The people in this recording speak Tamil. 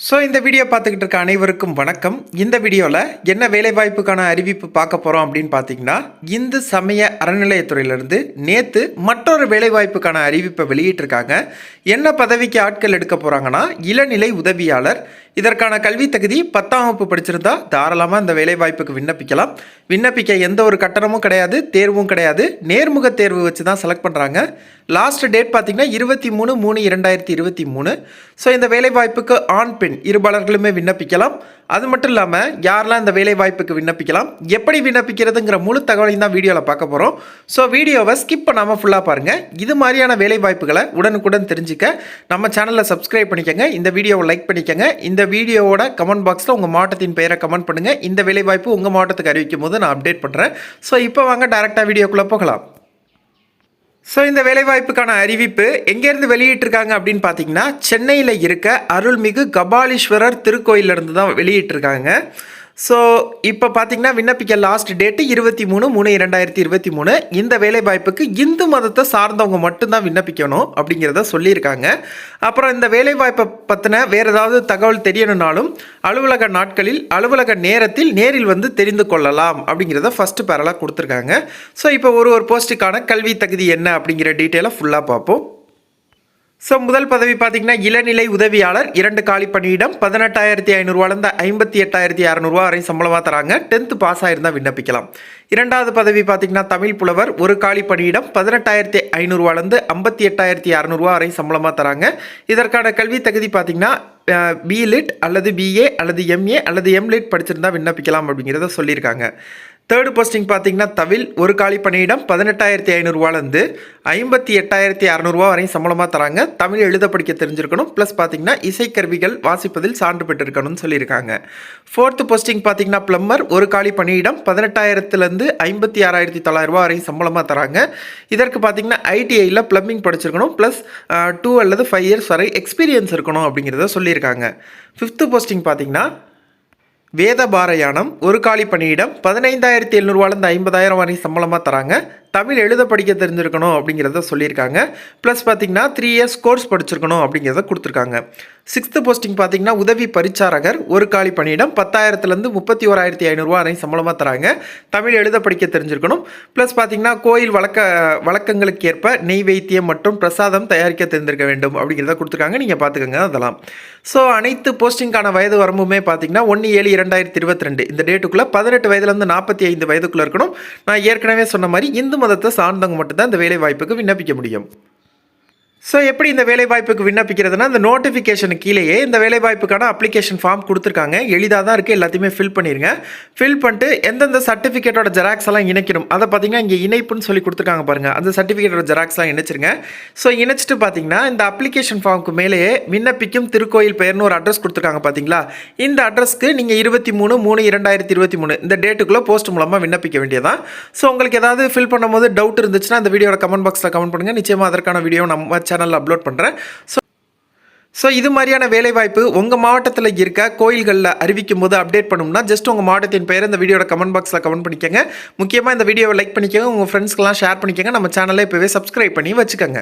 ஸோ இந்த வீடியோ பார்த்துக்கிட்டு இருக்க அனைவருக்கும் வணக்கம். இந்த வீடியோவில் என்ன வேலைவாய்ப்புக்கான அறிவிப்பு பார்க்க போகிறோம் அப்படின்னு பார்த்தீங்கன்னா, இந்து சமய அறநிலையத்துறையிலிருந்து நேற்று மற்றொரு வேலைவாய்ப்புக்கான அறிவிப்பை வெளியிட்டிருக்காங்க. என்ன பதவிக்கு ஆட்கள் எடுக்க போகிறாங்கன்னா, இளநிலை உதவியாளர். இதற்கான கல்வி தகுதி 10ஆம் வகுப்பு படிச்சிருந்தா தாராளமாக இந்த வேலைவாய்ப்புக்கு விண்ணப்பிக்கலாம். விண்ணப்பிக்க எந்த ஒரு கட்டணமும் கிடையாது, தேர்வும் கிடையாது. நேர்முக தேர்வு வச்சு தான் செலக்ட் பண்ணுறாங்க. லாஸ்ட் டேட் பார்த்தீங்கன்னா 23/3/2023. ஸோ இந்த வேலைவாய்ப்புக்கு ஆண் பெண் இருபாலர்களுமே விண்ணப்பிக்கலாம். அது மட்டும் இல்லாமல் யாரெல்லாம் இந்த வேலைவாய்ப்புக்கு விண்ணப்பிக்கலாம், எப்படி விண்ணப்பிக்கிறதுங்கிற முழு தகவலையும் தான் வீடியோவில் பார்க்க போகிறோம். ஸோ வீடியோவை ஸ்கிப் பண்ணாமல் ஃபுல்லாக பாருங்கள். இது மாதிரியான வேலைவாய்ப்புகளை உடனுக்குடன் தெரிஞ்சுக்க நம்ம சேனலை சப்ஸ்கிரைப் பண்ணிக்கோங்க. இந்த வீடியோவை லைக் பண்ணிக்கோங்க. இந்த வீடியோவோட கமெண்ட் பாக்ஸில் உங்கள் மாவட்டத்தின் பெயரை கமெண்ட் பண்ணுங்கள். இந்த வேலைவாய்ப்பு உங்கள் மாவட்டத்துக்கு அறிவிக்கும் போது நான் அப்டேட் பண்ணுறேன். ஸோ இப்போ வாங்க டைரெக்டாக வீடியோக்குள்ளே போகலாம். ஸோ இந்த வேலைவாய்ப்புக்கான அறிவிப்பு எங்கேருந்து வெளியிட்டிருக்காங்க அப்படின்னு பார்த்தீங்கன்னா, சென்னையில் இருக்க அருள்மிகு கபாலீஸ்வரர் திருக்கோயிலிருந்து தான் வெளியிட்டிருக்காங்க. ஸோ இப்போ பார்த்தீங்கன்னா விண்ணப்பிக்க லாஸ்ட் டேட்டு 23/3/2023. இந்த வேலைவாய்ப்புக்கு இந்து மதத்தை சார்ந்தவங்க மட்டும்தான் விண்ணப்பிக்கணும் அப்படிங்கிறத சொல்லியிருக்காங்க. அப்புறம் இந்த வேலைவாய்ப்பை பற்றின வேறு ஏதாவது தகவல் தெரியணுன்னாலும் அலுவலக நாட்களில் அலுவலக நேரத்தில் நேரில் வந்து தெரிந்து கொள்ளலாம் அப்படிங்கிறத ஃபஸ்ட்டு பேரலாக கொடுத்துருக்காங்க. ஸோ இப்போ ஒரு போஸ்ட்டுக்கான கல்வி தகுதி என்ன அப்படிங்கிற டீட்டெயிலாக ஃபுல்லாக பார்ப்போம். ஸோ முதல் பதவி பார்த்தீங்கன்னா இளநிலை உதவியாளர், 2 காலி பணியிடம், 18,500 58,600 வரை சம்பளமாக தராங்க. 10th பாஸ் ஆகிருந்தால் விண்ணப்பிக்கலாம். இரண்டாவது பதவி பார்த்தீங்கன்னா தமிழ் புலவர், 1 காலி பணியிடம், 18,500 58,600 வரை சம்பளமாக தராங்க. இதற்கான கல்வி தகுதி பார்த்தீங்கன்னா பிலிட் அல்லது பிஏ அல்லது எம்ஏ அல்லது எம்லிட் படிச்சிருந்தா விண்ணப்பிக்கலாம் அப்படிங்கிறத சொல்லியிருக்காங்க. தேர்டு போஸ்டிங் பார்த்தீங்கன்னா தவில், 1 காலி பணியிடம், 18,500 58,600 வரை சம்பளமாக தராங்க. தமிழ் எழுத படிக்க தெரிஞ்சிருக்கணும். ப்ளஸ் பார்த்தீங்கன்னா இசைக்கருவிகள் வாசிப்பதில் சான்று பெற்றிருக்கணும்னு சொல்லியிருக்காங்க. ஃபோர்த்து போஸ்டிங் பார்த்தீங்கன்னா பிளம்பர், 1 காலி பணியிடம், 18,000 56,900 வரை சம்பளமாக தராங்க. இதற்கு பார்த்தீங்கன்னா ஐடிஐயில் பிளம்பிங் படிச்சிருக்கணும். ப்ளஸ் 2 அல்லது 5 இயர்ஸ் வரை எக்ஸ்பீரியன்ஸ் இருக்கணும் அப்படிங்கிறத சொல்லியிருக்காங்க. ஃபிஃப்த்து போஸ்டிங் பார்த்தீங்கன்னா வேத பாரயானம், 1 காலி பணியிடம், 15,700 50,000 வரை சம்பளமாக தராங்க. தமிழ் எழுத படிக்க தெரிஞ்சிருக்கணும் அப்படிங்கிறத சொல்லியிருக்காங்க. ப்ளஸ் பார்த்தீங்கன்னா 3 இயர்ஸ் கோர்ஸ் படிச்சிருக்கணும் அப்படிங்கிறத கொடுத்துருக்காங்க. சிக்ஸ்த்து போஸ்டிங் பார்த்தீங்கன்னா உதவி பரிச்சாரகர், 1 காலி பணியிடம், 10,000 31,500 வரை சம்பளமாக தராங்க. தமிழ் எழுத படிக்க தெரிஞ்சிருக்கணும். ப்ளஸ் பார்த்தீங்கன்னா கோயில் வழக்கங்களுக்கு ஏற்ப நெய்வேத்தியம் மற்றும் பிரசாதம் தயாரிக்க தெரிந்திருக்க வேண்டும் அப்படிங்கிறத கொடுத்துருக்காங்க. நீங்கள் பார்த்துக்கோங்க அதெல்லாம். ஸோ அனைத்து போஸ்டிங்கான வயது வரம்புமே பார்த்தீங்கன்னா 1/7/2022 இந்த டேட்டுக்குள்ளே 18 வயதுலேருந்து 45 வயதுக்குள்ளே இருக்கணும். நான் ஏற்கனவே சொன்ன மாதிரி இந்து மதத்தை சார்ந்தவங்க மட்டும்தான் இந்த வேலை வாய்ப்புக்கு விண்ணப்பிக்க முடியும். ஸோ எப்படி இந்த வேலைவாய்ப்புக்கு விண்ணப்பிக்கிறதுனா, இந்த நோட்டிஃபிகேஷன் கீழேயே இந்த வேலைவாய்ப்புக்கான அப்ளிகேஷன் ஃபார்ம் கொடுத்துருக்காங்க. எளிதாக தான் இருக்குது. எல்லாத்தையுமே ஃபில் பண்ணிடுங்க. ஃபில் பண்ணிட்டு எந்தெந்த சர்டிஃபிகேட்டோட ஜெராக்ஸ் எல்லாம் இணைக்கணும் அதை பார்த்தீங்கன்னா இங்கே இணைப்புன்னு சொல்லி கொடுத்துருக்காங்க பாருங்கள். அந்த சர்டிஃபிகேட்டோட ஜெராக்ஸ்லாம் இணைச்சிருங்க. ஸோ இணைச்சிட்டு பார்த்தீங்கன்னா இந்த அப்ளிகேஷன் ஃபார்முக்கு மேலேயே விண்ணப்பிக்கும் திருக்கோயில் பெயர்னு ஒரு அட்ரஸ் கொடுத்துருக்காங்க பார்த்தீங்களா. இந்த அட்ரஸ்க்கு நீங்கள் 23/3/2023 இந்த டேட்டுக்குள்ளே போஸ்ட் மூலமாக விண்ணப்பிக்க வேண்டியதான். ஸோ உங்களுக்கு ஏதாவது ஃபில் பண்ணும்போது டவுட் இருந்துச்சுன்னா இந்த வீடியோட கமெண்ட் பாக்ஸில் கமெண்ட் பண்ணுங்கள். நிச்சயமாக அதற்கான வீடியோ நம்ம சேனலில் அப்லோட் பண்ணுறேன். ஸோ இது மாதிரியான வேலைவாய்ப்பு உங்கள் மாவட்டத்தில் இருக்க கோயில்களில் அறிவிக்கும் போது அப்டேட் பண்ணணும்னா ஜஸ்ட் உங்கள் மாவட்டத்தின் பெயர் இந்த வீடியோட கமெண்ட் பாக்ஸில் கமெண்ட் பண்ணிக்கோங்க. முக்கியமாக இந்த வீடியோவை லைக் பண்ணிக்கோங்க, உங்கள் ஃப்ரெண்ட்ஸ்க்கெல்லாம் ஷேர் பண்ணிக்கோங்க. நம்ம சேனலை இப்போவே சப்ஸ்கிரைப் பண்ணி வச்சுக்கோங்க.